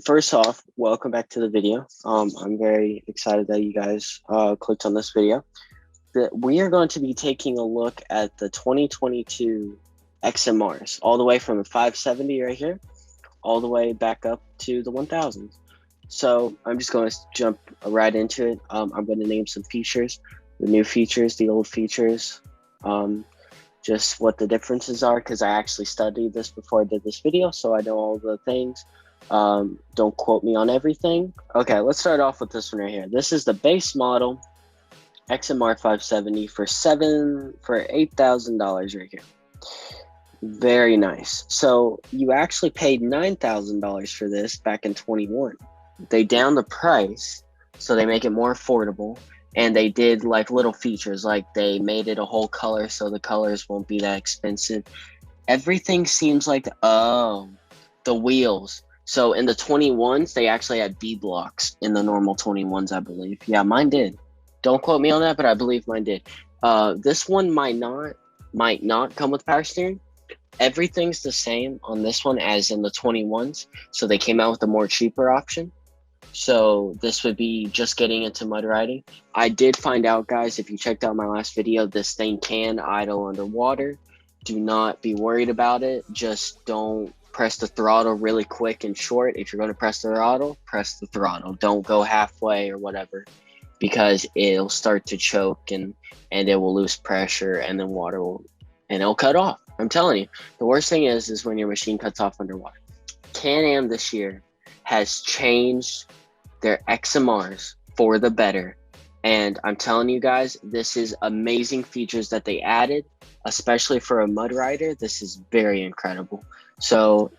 First off, welcome back to the video. I'm very excited that you guys clicked on this video. We are going to be taking a look at the 2022 XMRs, all the way from the 570 right here, all the way back up to the 1000. So I'm just going to jump right into it. I'm going to name some features, the new features, the old features, just what the differences are, because I actually studied this before I did this video, so I know all the things. Don't quote me on everything. Okay, let's start off with this one right here. This is the base model XMR 570 for $8,000 right here. Very nice. So you actually paid $9,000 for this back in 21. They down the price so they make it more affordable, and they did like little features, like they made it a whole color so the colors won't be that expensive. Everything seems like the wheels. So in the 21s, they actually had B blocks in the normal 21s, I believe. Yeah, mine did. Don't quote me on that, but I believe mine did. This one might not come with power steering. Everything's the same on this one as in the 21s. So they came out with a more cheaper option. So this would be just getting into mud riding. I did find out, guys, if you checked out my last video, this thing can idle underwater. Do not be worried about it. Just don't press the throttle really quick and short. If you're going to press the throttle. Don't go halfway or whatever, because it'll start to choke and it will lose pressure, and then it'll cut off. I'm telling you, the worst thing is when your machine cuts off underwater. Can-Am this year has changed their XMRs for the better. And I'm telling you guys, this is amazing features that they added, especially for a mud rider. This is very incredible. So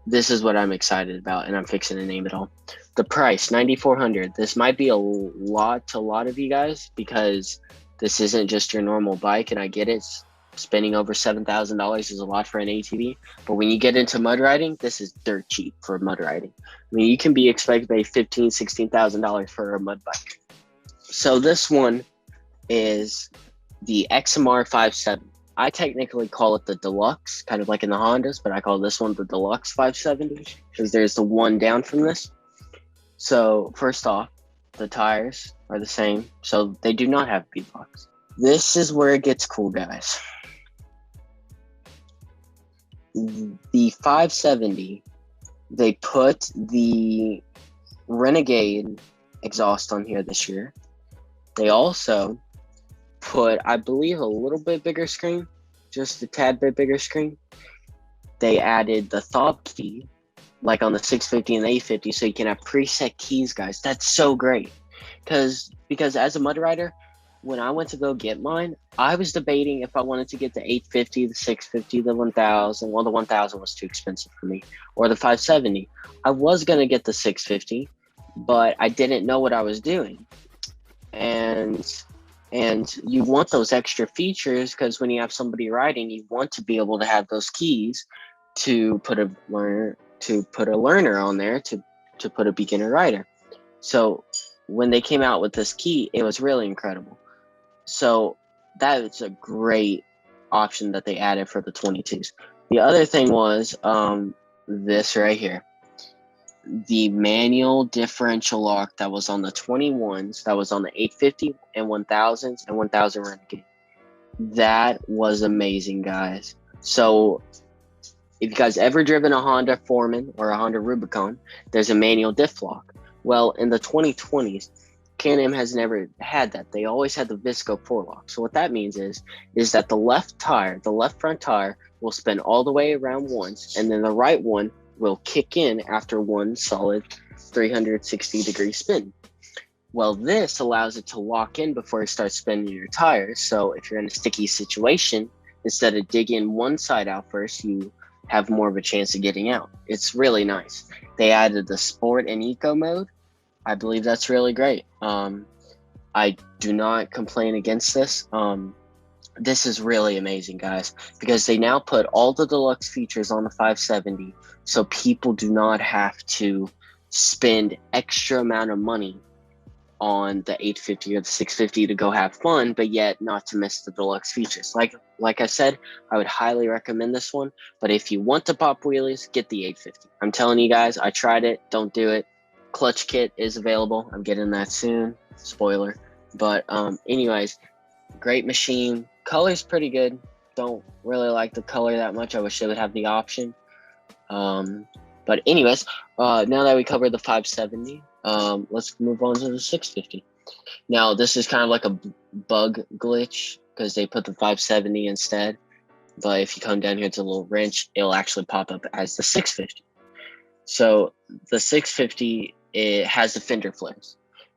this is what I'm excited about, and I'm fixing to name it all. The price, $9,400. This might be a lot to a lot of you guys, because this isn't just your normal bike, and I get it. Spending over $7,000 is a lot for an ATV, but when you get into mud riding, this is dirt cheap for mud riding. I mean, you can be expected to pay $15,000, $16,000 for a mud bike. So this one is the XMR 570. I technically call it the deluxe, kind of like in the Hondas, but I call this one the deluxe 570 because there's the one down from this. So first off, the tires are the same, so they do not have B-blocks. This is where it gets cool, guys. The 570, they put the Renegade exhaust on here this year. They also put, I believe, a little bit bigger screen, just a tad bit bigger screen. They added the fob key, like on the 650 and the 850, so you can have preset keys, guys. That's so great. Because as a mud rider, when I went to go get mine, I was debating if I wanted to get the 850, the 650, the 1000. Well, the 1000 was too expensive for me, or the 570. I was going to get the 650, but I didn't know what I was doing. And you want those extra features, because when you have somebody riding, you want to be able to have those keys to put a learner on there, to put a beginner rider. So when they came out with this key, it was really incredible. So that is a great option that they added for the 22s. The other thing was this right here. The manual differential lock that was on the 21s, that was on the 850 and 1000s and 1000 Renegade. That was amazing, guys. So if you guys ever driven a Honda Foreman or a Honda Rubicon, there's a manual diff lock. Well, in the 2020s, Can-Am has never had that. They always had the Visco 4-lock. So what that means is that the left front tire will spin all the way around once, and then the right one will kick in after one solid 360-degree spin. Well, this allows it to lock in before it starts spinning your tires. So if you're in a sticky situation, instead of digging one side out first, you have more of a chance of getting out. It's really nice. They added the sport and eco mode. I believe that's really great. I do not complain against this. This is really amazing, guys, because they now put all the deluxe features on the 570, so people do not have to spend extra amount of money on the 850 or the 650 to go have fun, but yet not to miss the deluxe features. Like I said, I would highly recommend this one. But if you want to pop wheelies, get the 850. I'm telling you guys, I tried it. Don't do it. Clutch kit is available. I'm getting that soon. Spoiler. But anyways, great machine. Color's pretty good. Don't really like the color that much. I wish they would have the option. But anyways, now that we covered the 570, let's move on to the 650. Now, this is kind of like a bug glitch because they put the 570 instead. But if you come down here to the little wrench, it'll actually pop up as the 650. So the 650, it has the fender flares.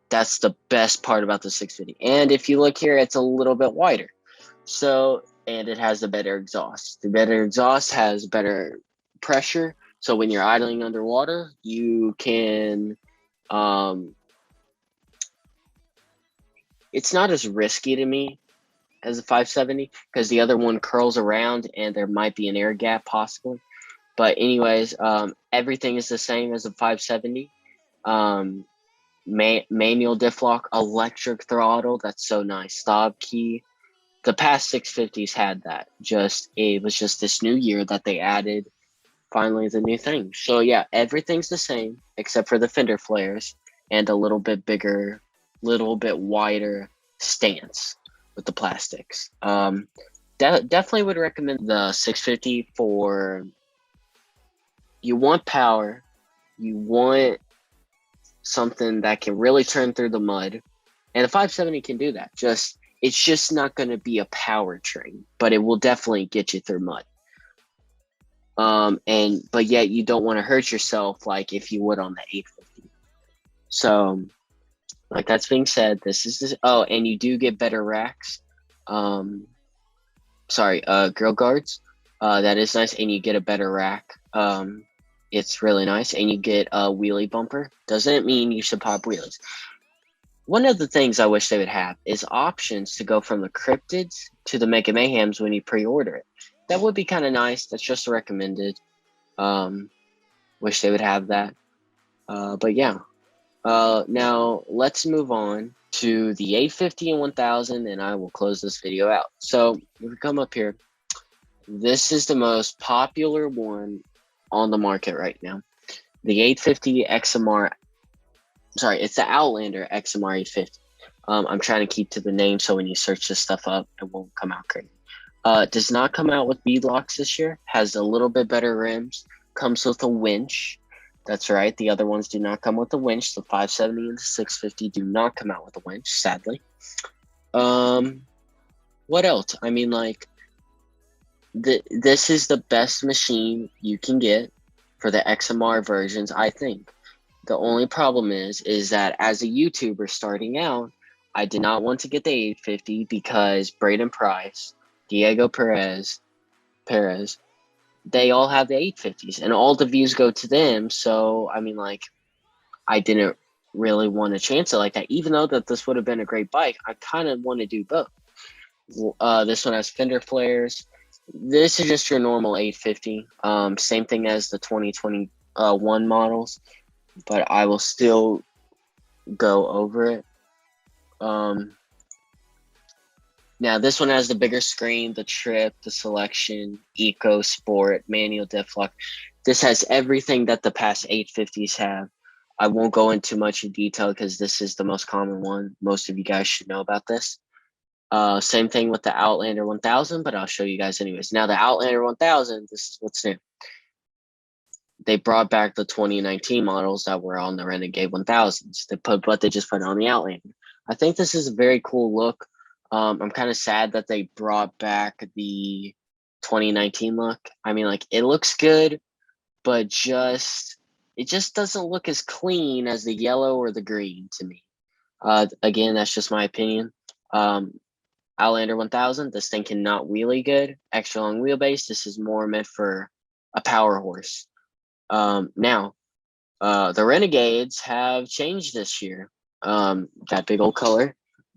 That's the best part about the 650. And if you look here, it's a little bit wider. So, and it has a better exhaust. The better exhaust has better pressure. So when you're idling underwater, you can, it's not as risky to me as a 570 because the other one curls around and there might be an air gap possibly. But anyways, everything is the same as a 570. Manual diff lock, electric throttle. That's so nice. Stop key. The past 650s had that. It was just this new year that they added finally the new thing. So yeah, everything's the same except for the fender flares and a little bit bigger, little bit wider stance with the plastics. Definitely would recommend the 650 for you want power, you want something that can really turn through the mud, and the 570 can do that. It's just not going to be a powertrain, but it will definitely get you through mud. But yet you don't want to hurt yourself like if you would on the 850. So, like that's being said, and you do get better racks. Grill guards. That is nice, and you get a better rack. It's really nice, and you get a wheelie bumper. Doesn't mean you should pop wheelies. One of the things I wish they would have is options to go from the cryptids to the Mega Mayhems when you pre-order it. That would be kind of nice. That's just recommended. Wish they would have that. But yeah. Now let's move on to the 850 and 1000, and I will close this video out. So if we come up here, this is the most popular one on the market right now. The 850 XMR. Sorry, it's the Outlander XMR 850. I'm trying to keep to the name so when you search this stuff up, it won't come out crazy. Does not come out with bead locks this year. Has a little bit better rims. Comes with a winch. That's right. The other ones do not come with a winch. The 570 and the 650 do not come out with a winch, sadly. What else? I mean, like, this is the best machine you can get for the XMR versions, I think. The only problem is that as a YouTuber starting out, I did not want to get the 850 because Braden Price, Diego Perez, they all have the 850s and all the views go to them. So, I mean, like, I didn't really want to chance it like that. Even though that this would have been a great bike, I kind of want to do both. This one has fender flares. This is just your normal 850. Same thing as the 2021 models, but I will still go over it. Now this one has the bigger screen, the trip, the selection, eco, sport, manual diff lock. This has everything that the past 850s have. I won't go into much in detail because this is the most common one. Most of you guys should know about this. Same thing with the Outlander 1000, but I'll show you guys anyways. Now the Outlander 1000, this is what's new. They brought back the 2019 models that were on the Renegade 1000s. They just put on the Outlander. I think this is a very cool look. I'm kind of sad that they brought back the 2019 look. I mean, like, it looks good, but it just doesn't look as clean as the yellow or the green to me. Again, that's just my opinion. Outlander 1000, this thing cannot wheelie good. Extra long wheelbase. This is more meant for a power horse. Now, the Renegades have changed this year. That big old color.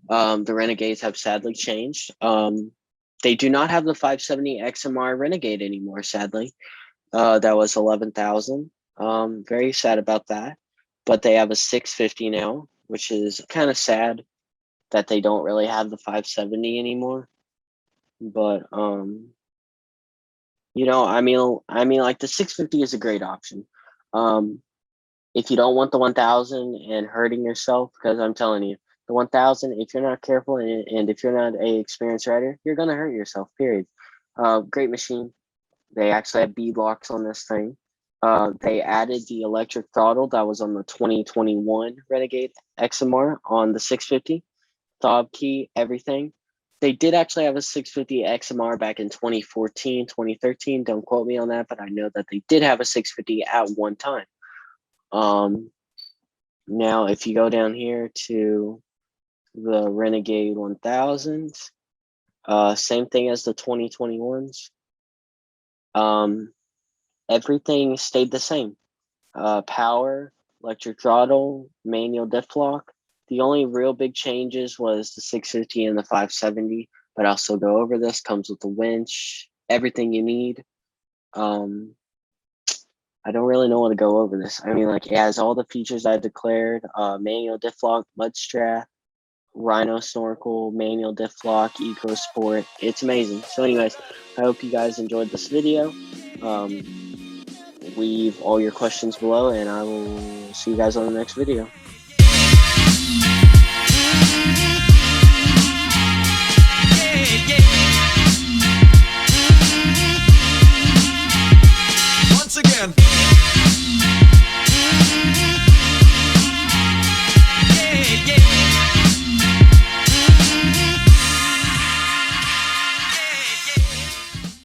The Renegades have sadly changed. They do not have the 570 XMR Renegade anymore, sadly. That was 11,000. Very sad about that. But they have a 650 now, which is kind of sad that they don't really have the 570 anymore. But you know, I mean, like the 650 is a great option. If you don't want the 1000 and hurting yourself, because I'm telling you, the 1000, if you're not careful and if you're not a experienced rider, you're gonna hurt yourself. Period. Great machine. They actually have bead locks on this thing. They added the electric throttle that was on the 2021 Renegade XMR on the 650. Fob key, everything. They did actually have a 650 XMR back in 2014, 2013. Don't quote me on that, but I know that they did have a 650 at one time. Now, if you go down here to the Renegade 1000s, same thing as the 2021s. Everything stayed the same. Power, electric throttle, manual diff lock. The only real big changes was the 650 and the 570, but I'll still go over this. Comes with the winch, everything you need. I don't really know what to go over this. I mean, like, it has all the features I declared: manual diff lock, mud strap, Rhino snorkel, manual diff lock, Eco Sport. It's amazing. So, anyways, I hope you guys enjoyed this video. Leave all your questions below, and I will see you guys on the next video.